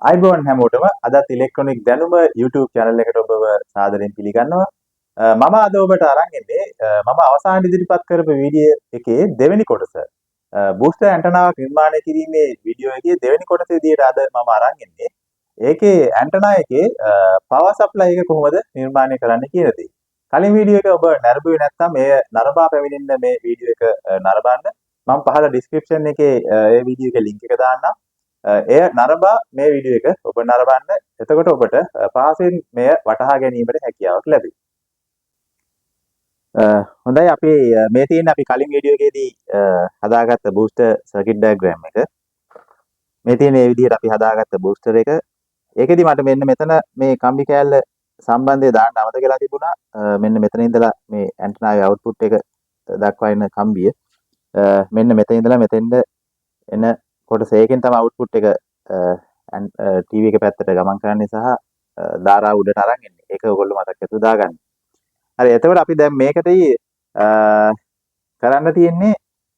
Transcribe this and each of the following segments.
අයිබෝන් හැමෝටම අදත් ඉලෙක්ට්‍රොනික දැනුම YouTube channel එකට ඔබව සාදරයෙන් පිළිගන්නවා. මම අද ඔබට අරන් ඉන්නේ මම අවසාන ඉදිරිපත් කරපු වීඩියෝ එකේ දෙවෙනි කොටස. බූස්ටර් ඇන්ටනාවක් නිර්මාණය කිරීමේ වීඩියෝ එකේ දෙවෙනි කොටස විදිහට අද මම අරන් ඉන්නේ. ඒකේ ඇන්ටනා එකේ පවර් සප්ලයි එක කොහොමද නිර්මාණය කරන්න කියන දේ. කලින් වීඩියෝ එක ඔබ නරඹුවේ නැත්නම් මේ නරඹා පැමිණෙන්න මේ වීඩියෝ එක නරඹන්න. මම පහළ ඩිස්ක්‍රිප්ෂන් එකේ ඒ වීඩියෝ එකේ ලින්ක් එක දාන්නම්. එය නරඹා මේ වීඩියෝ එක ඔබ නරඹන්න. එතකොට ඔබට පහසෙන් මෙය වටහා ගැනීමට හැකියාවක් ලැබේ. හොඳයි අපි මේ තියෙන අපි කලින් වීඩියෝ එකේදී හදාගත්ත බූස්ටර් සර්කිට් ඩයග්‍රෑම් එක. මේ තියෙන මේ විදිහට අපි හදාගත්ත බූස්ටර් එක. ඒකෙදි මට මෙන්න මෙතන මේ කම්බි කෑල්ල සම්බන්ධය දාන්න අමතක වෙලා තිබුණා. මෙන්න මෙතන ඉඳලා මේ ඇන්ටනාවේ අවුට්පුට් එක දක්වා එන කම්බිය. මෙන්න මෙතන ඉඳලා මෙතෙන්ද එන කොටස ඒකෙන් තමයි අවුට්පුට් එක ටීවී එක පැත්තට ගමන් කරන්නේ සහ ධාරාව උඩට අරන් එන්නේ. ඒක ඔයගොල්ලෝ මතක ඇතුව දාගන්න. හරි එතකොට අපි දැන් මේකට කරන්න තියෙන්නේ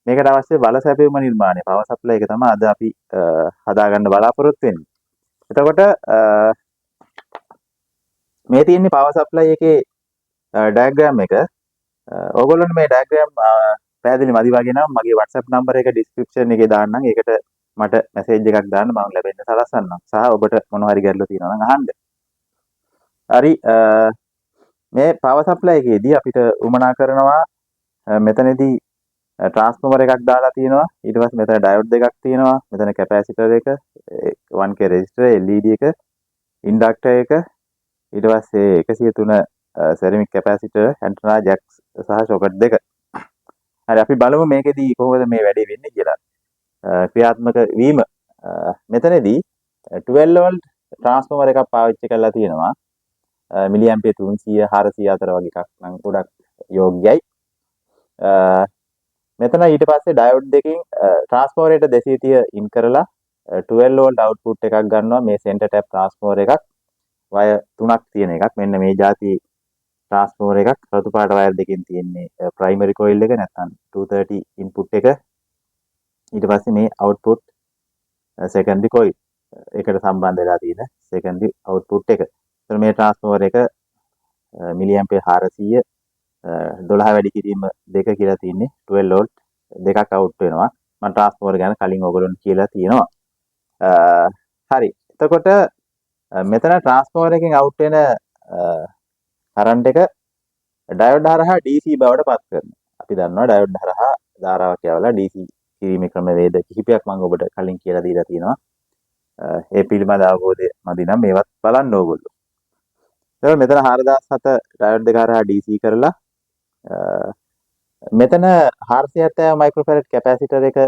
මේකට අවශ්‍ය බල සැපයුම නිර්මාණය පවර් සප්ලයි එක තමයි අද අපි හදාගන්න බලාපොරොත්තු වෙන්නේ. එතකොට මේ තියෙන්නේ පවර් සප්ලයි එකේ ඩයග්‍රෑම් එක. ඔයගොල්ලන්ට මේ ඩයග්‍රෑම් පැහැදිලි මදි වගේ නම් මගේ WhatsApp නම්බර එක ඩිස්ක්‍රිප්ෂන් එකේ දාන්නම්. ඒකට මට මැසේජ් එකක් දාන්න මම ලැබෙන්න සලස්සන්නම්. සහ ඔබට මොන හරි ගැටලු තියෙනවා නම් අහන්න. හරි මේ පවර් සප්ලයි එකේදී අපිට උමනා කරනවා මෙතනදී ට්‍රාන්ස්ෆෝමර් එකක් දාලා තියෙනවා. ඊට පස්සේ මෙතන ඩයෝඩ් දෙකක් තියෙනවා. මෙතන කැපැසිටර් එක 1K රෙසිස්ටර් LED එක ඉන්ඩක්ටර් එක ඊට පස්සේ 103 සෙරමික් කැපැසිටර් ඇන්ටනා ජැක්ස් සහ සොකට් දෙක. හරි අපි බලමු මේකෙදී කොහොමද මේ වැඩේ වෙන්නේ කියලා. ක්‍රියාත්මක වීම මෙතනදී 12 වෝල්ට් ට්‍රාන්ස්ෆෝමර් එකක් පාවිච්චි කරලා තියෙනවා. මිලි ඇම්පියර් 300 400 අතර වගේ එකක් නම් ගොඩක් යෝග්‍යයි. මෙතන ඊට පස්සේ ඩයෝඩ් දෙකකින් ට්‍රාන්ස්ෆෝමරේට 230 ඉන් කරලා 12 වෝල්ට් අවුට්පුට් එකක් ගන්නවා. මේ සෙන්ටර් ටැප් ට්‍රාන්ස්ෆෝමර් එකක් වය 3ක් තියෙන එකක්. මෙන්න මේ જાති ට්‍රාන්ස්ෆෝමර් එකක් රතු පාට වයර් දෙකකින් තියෙන්නේ ප්‍රයිමරි කොයිල් එක නැත්නම් 230 ඉන්පුට් එක. ඊට පස්සේ මේ අවුට්පුට් සෙකන්ඩරි කොයිල් එකට සම්බන්ධ වෙලා තියෙන සෙකන්ඩරි අවුට්පුට් එක. එතන මේ ට්‍රාන්ස්ෆෝමර් එක මිලි ඇම්පියර් 400 12 වැඩි කිරීම දෙක කියලා තියෙන්නේ 12 වෝල්ට් දෙකක් අවුට් වෙනවා. මම ට්‍රාන්ස්ෆෝමර් ගැන කලින් ඔයගොල්ලන්ට කියලා තියෙනවා. හරි. එතකොට මෙතන ට්‍රාන්ස්ෆෝමර් එකෙන් අවුට් වෙන කරන්ට් එක ඩයෝඩ් හරහා DC බවට පත් කරනවා. අපි දන්නවා ඩයෝඩ් හරහා ධාරාවක් යවලා DC කිරීමේ ක්‍රමවේද කිහිපයක් මම ඔබට කලින් කියලා දීලා තියෙනවා. ඒ පිළිබඳ අවබෝධය මදි නම් මේවත් බලන්න ඕගොල්ලෝ. එතකොට මෙතන 4007 ඩයෝඩ් දෙක හරහා DC කරලා මෙතන 470 මයික්‍රෝෆැරඩ් කැපැසිටර් එක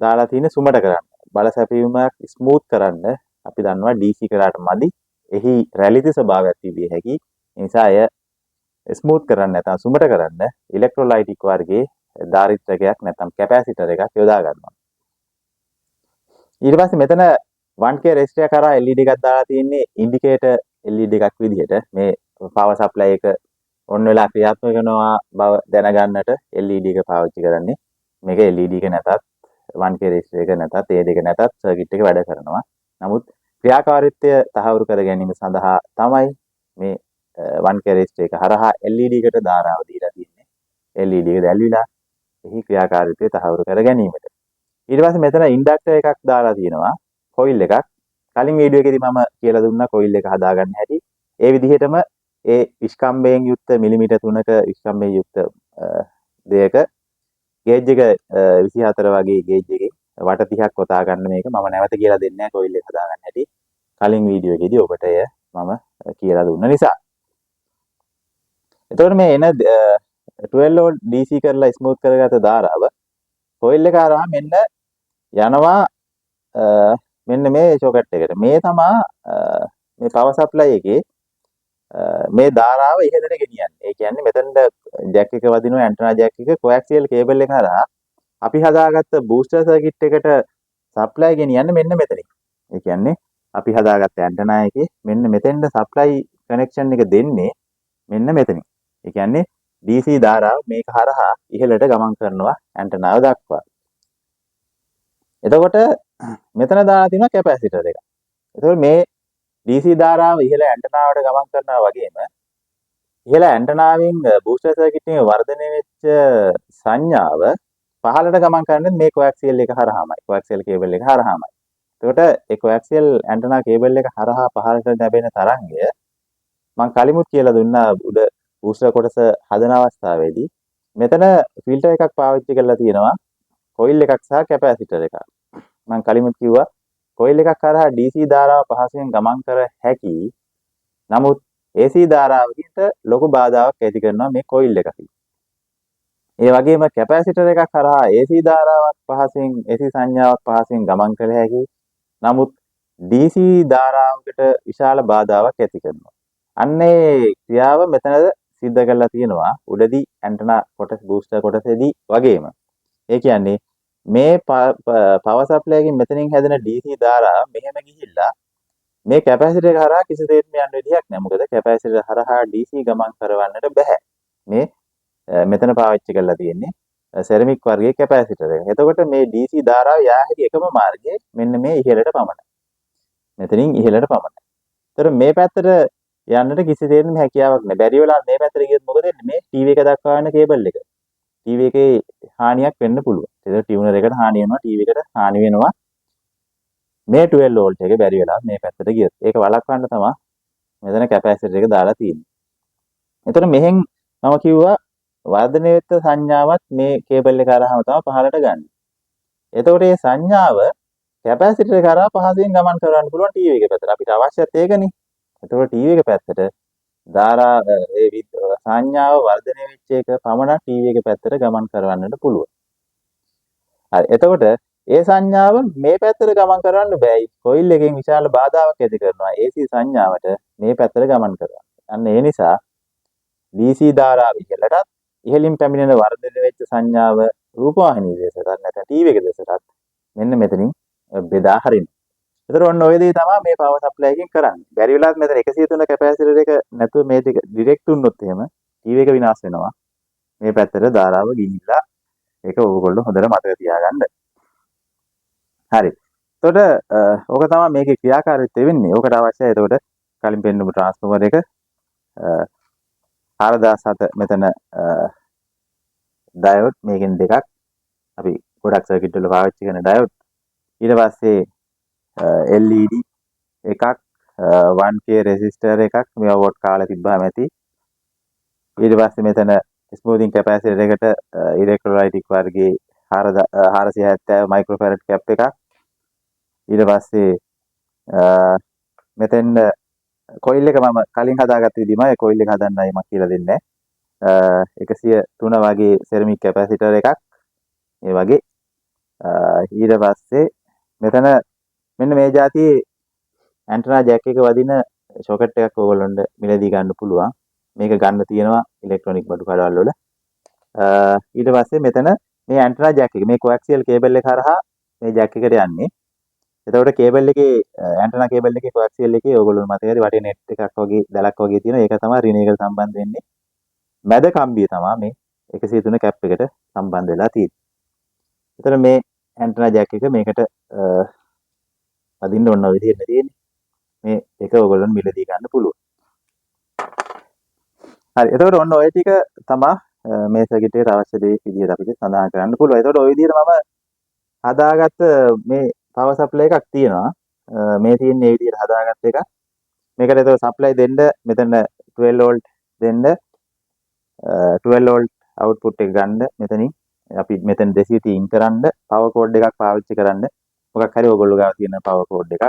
දාලා තියෙන සුමට කරන්න. බල සැපයීමක් ස්මූත් කරන්න අපි දන්නවා DC කරාට මදි. එහි රැලිති ස්වභාවයක් තිබිය හැකි. ඒ නිසා එය ස්මූත් කරන්න නැත්නම් සුමට කරන්න ඉලෙක්ට්‍රොලයිටික් වර්ගයේ ධාරිත්‍රකයක් නැත්නම් කැපැසිටර් එකක් යොදා ගන්නවා. ඊට පස්සේ මෙතන 1K රෙසිස්ටර් කරා LED එකක් දාලා තියෙන්නේ ඉන්ඩිකේටර් LED එකක් විදිහට. මේ පවර් සප්ලයි එක ඔන් වෙලා ක්‍රියාත්මක වෙනවා බව දැනගන්නට LED එක පාවිච්චි කරන්නේ. මේක LED එක නැතත් 1K රෙසිස්ටර් එක නැතත් ඒ දෙක නැතත් සර්කිට් එක වැඩ කරනවා. නමුත් ක්‍රියාකාරීත්වය තහවුරු කර ගැනීම සඳහා තමයි මේ 1K රෙසිස්ටර් එක හරහා LED එකට ධාරාව දීලා තියෙන්නේ. LED එක දැල්විලා එහි ක්‍රියාකාරීත්වය තහවුරු කර ගැනීමට. ඊට පස්සේ මෙතන ඉන්ඩක්ටර් එකක් දාලා තියෙනවා. කොයිල් එකක්. කලින් වීඩියෝ එකේදී මම කියලා දුන්නා කොයිල් එක හදාගන්න හැටි. ඒ විදිහටම ඒ විස්කම්බයෙන් යුක්ත මිලිමීටර් 3ක විස්කම්බයෙන් යුක්ත දෙයක ගේජ් එක 24 වගේ ගේජ් එකේ වට 30ක් කොටා ගන්න මේක මම නැවත කියලා දෙන්නේ නැහැ කොයිල් එක හදාගන්න හැටි. කලින් වීඩියෝ එකේදී ඔබට එය මම කියලා දුන්න නිසා. එතකොට මේ එන 12 වෝල්ට් DC කරලා ස්මූත් කරගත්ත ධාරාව කොයිල් එක හරහා මෙන්න යනවා මෙන්න මේ සොකට් එකට. මේ තමයි මේ පවර් සප්ලයි එකේ මේ ධාරාව ඉහළට ගෙනියන්නේ. ඒ කියන්නේ මෙතනට ජැක් එක වදිනවා ඇන්ටනා ජැක් එක කොඇක්සියල් කේබල් එක හරහා අපි හදාගත්ත බූස්ටර් සර්කිට් එකට සප්ලයි ගෙනියන්නේ මෙන්න මෙතනින්. ඒ කියන්නේ අපි හදාගත්ත ඇන්ටනා එකේ මෙන්න මෙතෙන්ට සප්ලයි කනෙක්ෂන් එක දෙන්නේ මෙන්න මෙතනින්. ඒ කියන්නේ DC ධාරාව මේක හරහා ඉහළට ගමන් කරනවා ඇන්ටනාව දක්වා. එතකොට මෙතන දාලා තියෙනවා කැපැසිටර් එක. එතකොට මේ DC ධාරාව ඉහළ ඇන්ටනාවට ගමන් කරනවා වගේම ඉහළ ඇන්ටනාවෙන් බූස්ටර් සර්කිට් එකේ වර්ධනය වෙච්ච සංඥාව පහළට ගමන් කරන්නේ මේ කොඇක්සියල් එක හරහාමයි. කොඇක්සියල් කේබල් එක හරහාමයි. එතකොට ඒ කොඇක්සියල් ඇන්ටනා කේබල් එක හරහා පහළට ලැබෙන තරංගය මම කලිමුත් කියලා දුන්නා උඩ බූස්ටර් කොටස හදන අවස්ථාවේදී මෙතන ෆිල්ටර් එකක් පාවිච්චි කරලා තියෙනවා කොයිල් එකක් සහ කැපැසිටර් එකක්. මම කලිමුත් කිව්වා කොයිල් එකක් හරහා DC ධාරාව පහසුවෙන් ගමන් කර හැකි. නමුත් AC ධාරාවකට ලොකු බාධාවක් ඇති කරනවා මේ කොයිල් එකකින්. ඒ වගේම කැපැසිටර් එකක් හරහා AC ධාරාවක් පහසෙන් AC සංඥාවක් පහසෙන් ගමන් කළ හැකි. නමුත් DC ධාරාවකට විශාල බාධාවක් ඇති කරනවා. අන්නේ ක්‍රියාව මෙතනද සිද්ධ කරලා තියෙනවා උඩදී ඇන්ටනා කොටස් බූස්ටර් කොටසේදී වගේම. ඒ කියන්නේ මේ පවර් සප්ලයි එකකින් මෙතනින් හැදෙන DC ධාරාව මෙහෙම ගිහිල්ලා මේ කැපැසිටර් එක හරහා කිසි දෙයක් යන්න විදිහක් නැහැ. මොකද කැපැසිටර් හරහා DC ගමන් කරවන්නට බෑ. මේ මෙතන පාවිච්චි කරලා තියෙන්නේ සෙරමික් වර්ගයේ කැපැසිටර් එක. එතකොට මේ DC ධාරාව යා හැකි එකම මාර්ගය මෙන්න මේ ඉහළට පමණයි. මෙතනින් ඉහළට පමණයි. ඒතර මේ පැත්තට යන්නට කිසි දෙයක්ම හැකියාවක් නැහැ. බැරි වෙලා මේ පැත්තට ගියොත් මොකද වෙන්නේ? මේ ටීවී එක දක්වා යන කේබල් එක. ටීවී එකේ හානියක් වෙන්න පුළුවන්. ඒක ටියුනර් එකට හානි වෙනවා, ටීවී එකට හානි වෙනවා. මේ 12 වෝල්ට් එක බැරි වෙලා මේ පැත්තට ගියොත්. ඒක වළක්වන්න තමයි මෙතන කැපැසිටර් එක දාලා තියෙන්නේ. එතකොට මෙහෙන් මම කිව්වා වර්ධනය වෙච්ච සංඥාවත් මේ කේබල් එක හරහාම තමයි පහළට ගන්න. එතකොට මේ සංඥාව කැපැසිටර් එක හරහා පහසුවෙන් ගමන් කරවන්න පුළුවන් ටීවී එක පැත්තට. අපිට අවශ්‍යත් ඒකනේ. එතකොට ටීවී එක පැත්තට ධාරා සංඥාව වර්ධනය වෙච්ච එක පමණක් ටීවී එක පැත්තට ගමන් කරවන්නට පුළුවන්. හරි. එතකොට ඒ සංඥාව මේ පැත්තට ගමන් කරවන්න බෑයි. කොයිල් එකෙන් විශාල බාධාවක් ඇති කරනවා. AC සංඥාවට මේ පැත්තට ගමන් කරවන්න. අන්න ඒ නිසා DC ධාරාව ඉහළටත් ඉහළින් පැමිණෙන වර්ධනය වෙච්ච සංඥාව රූපවාහිනී දෙසටත් නැත්නම් ටීවී එක දෙසටත් මෙන්න මෙතනින් බෙදා හරිනවා. ඒතර ඔන්න ඔය දේ තමයි මේ පවර් සප්ලයි එකෙන් කරන්නේ. බැරි වෙලාවත් මෙතන 103 කැපැසිටර් එක නැතුව මේ ටික ඩිරෙක්ට් වුණොත් එහෙම ටීවී එක විනාශ වෙනවා. මේ පැත්තට ධාරාව ගිනිලා ඒක ඕගොල්ලෝ හොඳට මතක තියාගන්න. හරි. එතකොට ඕක තමයි මේකේ ක්‍රියාකාරීත්වය වෙන්නේ. ඕකට අවශ්‍යයි එතකොට කලින් පෙන්නපු ට්‍රාන්ස්ෆෝමර් එක 4007 මෙතන ඩයෝඩ් මේකෙන් දෙකක් අපි ගොඩක් සර්කිට් වල පාවිච්චි කරන ඩයෝඩ්. ඊට පස්සේ LED එකක් 1K රෙසිස්ටර් එකක් මේවා වොට් කාලා තිබ්බාම ඇති. ඊට පස්සේ මෙතන ස්මූතින් කැපැසිටර් එකට ඉලෙක්ට්‍රොලයිටික් වර්ගයේ 470 මයික්‍රෝෆැරඩ් කැප් එකක්. ඊට පස්සේ මෙතෙන් කොයිල් එක මම කලින් හදාගත්ත විදිහමයි කොයිල් එක හදන්නයි මම කියලා දෙන්නේ. 103 වගේ සෙරමික් කැපැසිටර් එකක්. ඒ වගේ ඊට පස්සේ මෙතන මෙන්න මේ જાතියේ ඇන්ටනා ජැක් එක වදින සොකට් එකක් ඕගොල්ලන්ට මිලදී ගන්න පුළුවන්. මේක ගන්න තියෙනවා ඉලෙක්ට්‍රොනික බඩු කඩවල් වල. ඊට පස්සේ මෙතන මේ ඇන්ටනා ජැක් එක මේ කොඇක්සියල් කේබල් එක හරහා මේ ජැක් එකට යන්නේ. එතකොට කේබල් එකේ ඇන්ටනා කේබල් එකේ කොඇක්සියල් එකේ ඕගොල්ලෝ මතක හරි වටේ නෙට් එකක් වගේ දැලක් වගේ තියෙනවා. ඒක තමයි රිනේ එකට සම්බන්ධ වෙන්නේ. මැද කම්බිය තමයි මේ 103 කැප් එකට සම්බන්ධ වෙලා තියෙන්නේ. එතන මේ ඇන්ටනා ජැක් එක මේකට අදින්න ඕන විදිහට තියෙන්නේ. මේ එක ඕගොල්ලන් මිලදී ගන්න පුළුවන්. හරි. එතකොට ඔන්න ඔය ටික තමයි මේ සර්කිට් එකට අවශ්‍ය දේ විදිහට අපිට සඳහන් කරන්න පුළුවන්. එතකොට ওই විදිහට මම හදාගත්ත මේ පවර් සප්ලයි එකක් තියෙනවා. මේ තියෙන මේ විදිහට හදාගත්ත එක. මේකට එතකොට සප්ලයි දෙන්න මෙතන 12 වෝල්ට් දෙන්න 12 වෝල්ට් අවුට්පුට් එක ගන්න මෙතනින් අපි මෙතන 230 ඉන් කරන්න පවර් කෝඩ් එකක් පාවිච්චි කරන්න. මොකක් හරි ඕගොල්ලෝ ගාව තියෙන පවර් කෝඩ් එකක්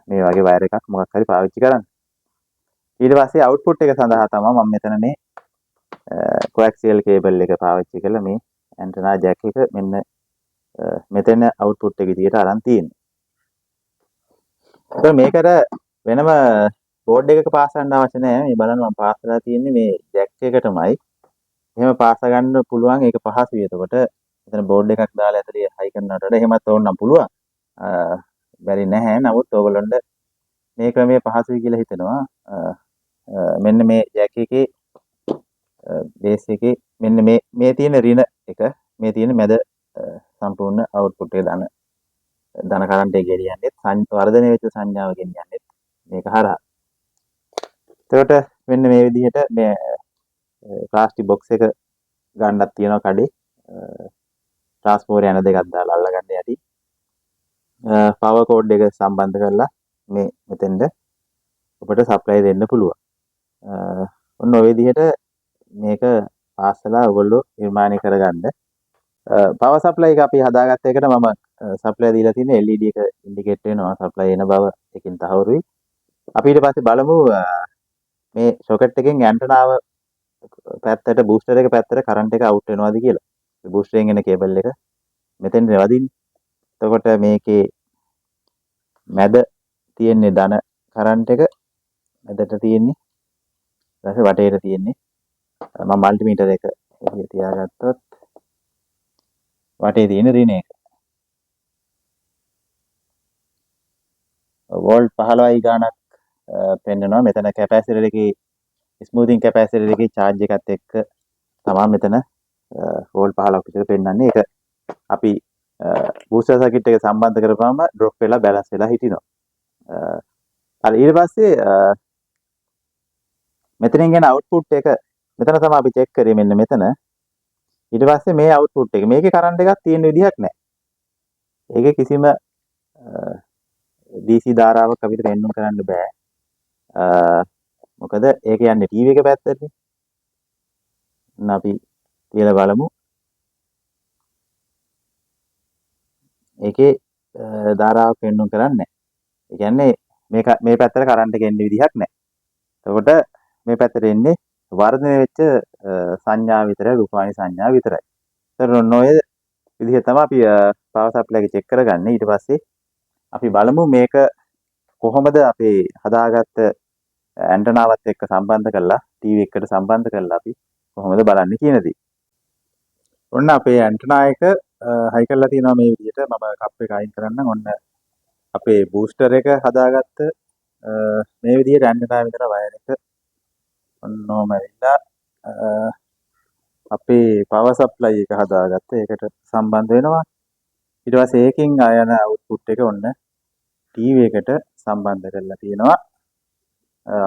මේ වගේ වයර් එකක් මොකක් හරි පාවිච්චි කරන්න. ඊට පස්සේ අවුට්පුට් එක සඳහා තමයි මම මෙතන මේ කොඇක්සියල් කේබල් එක පාවිච්චි කරලා මේ ඇන්ටනා ජැක් එක මෙන්න මෙතන අවුට්පුට් එක විදියට අරන් තියෙන්නේ. ඒක මේකට වෙනම බෝඩ් එකක පාස් කරන්න අවශ්‍ය නැහැ. මේ බලන්න මම පාස් කරලා තියෙන්නේ මේ ජැක් එකටමයි. එහෙම පාස් ගන්න පුළුවන් ඒක පහසුයි. එතකොට මෙතන බෝඩ් එකක් දාලා ඇතුලේ හයි කරනවට වඩා එහෙමත් ඕනනම් පුළුවන්. බැරි නැහැ. නමුත් ඕගොල්ලන්ට මේ ක්‍රමයේ පහසුයි කියලා හිතෙනවා. මෙන්න මේ ජැක් එකේ බේස් එකේ මෙන්න මේ තියෙන රින එක මේ තියෙන මැද සම්පූර්ණ අවුට්පුට් එක දාන ධන කරන්ට් එක ගෙනියන්නේ වර්ධනය වෙච්ච සංඥාව ගෙනියන්නේ මේක හරහා. එතකොට මෙන්න මේ විදිහට මේ ප්ලාස්ටික් බොක්ස් එක ගන්නක් තියෙනවා කඩේ. ට්‍රාන්ස්ෆෝමර් යන දෙකක් දාලා අල්ලගන්න යටි. පවර් කෝඩ් එක සම්බන්ධ කරලා මේ මෙතෙන්ද ඔබට සප්ලයි දෙන්න පුළුවන්. ඔන්න ඔය විදිහට මේක පාස්සලා ඔයගොල්ලෝ නිර්මාණය කරගන්න. පවර් සප්ලයි එක අපි හදාගත්ත එකට මම සප්ලයි දීලා තියෙන LED එක ඉන්ඩිකේට් වෙනවා සප්ලයි එන බව එකකින් තහවුරුයි. අපි ඊට පස්සේ බලමු මේ සොකට් එකෙන් ඇන්ටනාව පැත්තට බූස්ටර් එක පැත්තට කරන්ට් එක අවුට් වෙනවද කියලා. ඒ බූස්ටරෙන් එන කේබල් එක මෙතෙන් වදින්නේ. එතකොට මේකේ මැද තියෙන්නේ ධන කරන්ට් එක මැදට තියෙන්නේ. ඊට පස්සේ වටේට තියෙන්නේ මම මල්ටිමීටර් එක එළිය තියාගත්තොත් වටේ තියෙන ඍණ එක. වෝල්ට් 15යි ගාණක් පෙන්වනවා. මෙතන කැපැසිටර් එකේ ස්මූතින් කැපැසිටර් එකේ charge එකත් එක්ක තමයි මෙතන වෝල්ට් 15ක් විතර පෙන්වන්නේ. ඒක අපි බූස්ටර් සර්කිට් එක සම්බන්ධ කරපුවාම ඩ්‍රොප් වෙලා බැලන්ස් වෙලා හිටිනවා. හරි ඊට පස්සේ මෙතනින් එන අවුට්පුට් එක මෙතන තමයි අපි චෙක් කරේ මෙන්න මෙතන. ඊට පස්සේ මේ අවුට්පුට් එක මේකේ කරන්ට් එකක් තියෙන විදිහක් නැහැ. ඒකේ කිසිම DC ධාරාවක් අපිට පෙන්වන්න කරන්න බෑ. මොකද ඒක යන්නේ ටීවී එක පැත්තටනේ. අපි කියලා බලමු. ඒකේ ධාරාවක් පෙන්වන්න කරන්නේ නැහැ. ඒ කියන්නේ මේ පැත්තට කරන්ට් එක එන්නේ විදිහක් නැහැ. එතකොට මේ පැත්තට එන්නේ වර්ධනය වෙච්ච සංඥා විතරයි රූපවාහිනී සංඥා විතරයි. ඒතර ඔය විදිහ තමයි අපි පවර් සප්ලයි එක චෙක් කරගන්නේ. ඊට පස්සේ අපි බලමු මේක කොහොමද අපේ හදාගත්ත ඇන්ටනාවත් එක්ක සම්බන්ධ කරලා ටීවී එකට සම්බන්ධ කරලා අපි කොහොමද බලන්නේ කියන දේ. ඔන්න අපේ ඇන්ටනා එක හයි කරලා තියෙනවා මේ විදිහට. මම කප් එක අයින් කරන්නම්. ඔන්න අපේ බූස්ටර් එක හදාගත්ත මේ විදිහට ඇන්ටනා විතර වයර් එක ඔන්නෝම ඇවිල්ලා අපේ පවර් සප්ලයි එක හදාගත්ත ඒකට සම්බන්ධ වෙනවා. ඊට පස්සේ ඒකෙන් ආයන අවුට්පුට් එක ඔන්න ටීවී එකට සම්බන්ධ කරලා තියෙනවා.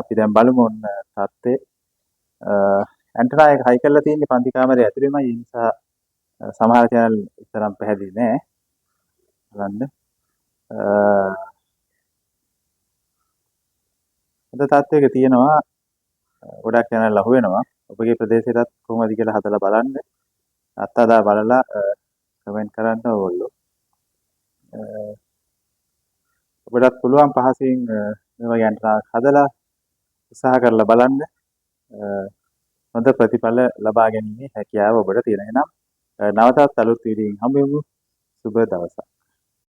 අපි දැන් බලමු ඔන්න තත්ත්වය. ඇන්ටනා එක හයි කරලා තියෙන්නේ පන්ති කාමරයේ ඇතුළේමයි. ඒ නිසා සමහර channel ඉතරම් පැහැදිලි නෑ. බලන්න. අද තත්ත්වයක තියෙනවා ගොඩක් channel අහු වෙනවා. ඔබගේ ප්‍රදේශයටත් කොහොමද කියලා හදලා බලන්න. අත්අදා බලලා කමෙන්ට් කරන්න ඕගොල්ලෝ. ඔබටත් පුළුවන් පහසුවෙන් මේ වගේ ඇන්ටනාවක් හදලා උත්සාහ කරලා බලන්න. හොඳ ප්‍රතිඵල ලබා ගැනීමේ හැකියාව ඔබට තියෙනවා. එහෙනම් නැවතත් අලුත් වීඩියෝකින් හමු වෙමු. සුබ දවසක්.